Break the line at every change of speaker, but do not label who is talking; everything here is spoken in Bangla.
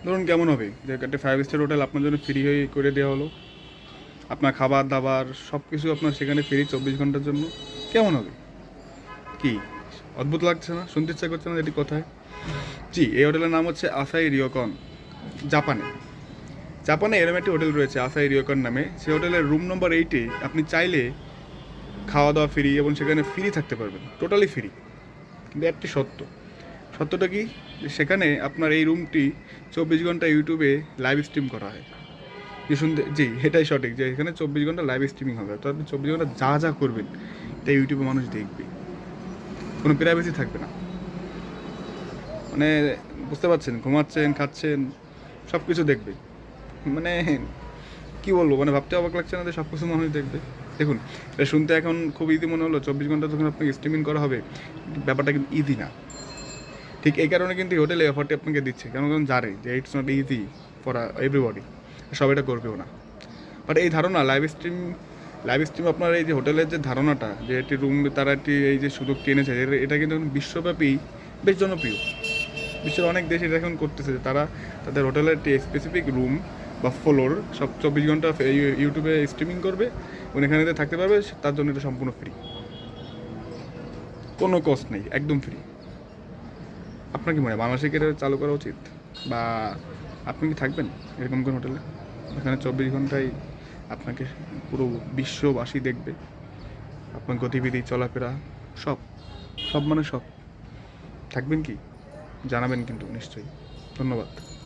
ধরুন কেমন হবে যে একটা 5 স্টার হোটেল আপনার জন্য ফ্রি হয়ে করে দেওয়া হলো, আপনার খাবার দাবার সব কিছু আপনার সেখানে ফ্রি 24 ঘন্টার জন্য। কেমন হবে? কি অদ্ভুত লাগছে না? শুনতে ইচ্ছা করছে না এটি কোথায়? জি, এই হোটেলের নাম হচ্ছে আসাই রিওকন, জাপানে। জাপানে এরম একটি হোটেল রয়েছে আসাই রিওকন নামে। সেই হোটেলের রুম নম্বর 8-এ আপনি চাইলে খাওয়া দাওয়া ফ্রি এবং সেখানে ফ্রি থাকতে পারবেন, টোটালি ফ্রি। কিন্তু একটি সত্যটা কি, যে সেখানে আপনার এই রুমটি 24 ঘন্টা ইউটিউবে লাইভ স্ট্রিম করা হয়। যে শুনতে, জি এটাই সঠিক, যে এখানে 24 ঘন্টা লাইভ স্ট্রিমিং হবে। তো আপনি 24 ঘন্টা যা যা করবেন এটা ইউটিউবে মানুষ দেখবে, কোনো প্রাইভেসি থাকবে না। মানে বুঝতে পারছেন, ঘুমাচ্ছেন খাচ্ছেন সব কিছু দেখবে। মানে কি বলবো, মানে ভাবতে অবাক লাগছে না যে সব কিছু মানুষ দেখবে। দেখুন, এটা শুনতে এখন খুব ইজি মনে হলো, 24 ঘন্টা যখন আপনাকে স্ট্রিমিং করা হবে, ব্যাপারটা কিন্তু ইজি না। ঠিক এই কারণে কিন্তু এই হোটেল এই অফারটি আপনাকে দিচ্ছে, কেন কারণ জানে যে it's not easy for everybody, সব এটা করবেও না। বাট এই ধারণা লাইভ স্ট্রিম আপনার এই যে হোটেলের যে ধারণাটা, যে একটি রুম তারা একটি এই যে সুযোগ টেনেছে, এটা কিন্তু এখন বিশ্বব্যাপী বেশ জনপ্রিয়। বিশ্বের অনেক দেশ এটা এখন করতেছে, যে তারা তাদের হোটেলের একটি স্পেসিফিক রুম বা ফ্লোর সব 24 ঘন্টা ইউটিউবে স্ট্রিমিং করবে এবং এখানে যে থাকতে পারবে তার জন্য এটা সম্পূর্ণ ফ্রি, কোনো কস্ট নেই, একদম ফ্রি। আপনার কি মনে হয় বাংলাদেশে কি এটা চালু করা উচিত? বা আপনি কি থাকবেন এরকম কোন হোটেলে, এখানে 24 ঘন্টায় আপনাকে পুরো বিশ্ববাসী দেখবে, আপনার গতিবিধি চলাফেরা সব, সব মানে সব? থাকবেন কি? জানাবেন কিন্তু নিশ্চয়ই। ধন্যবাদ।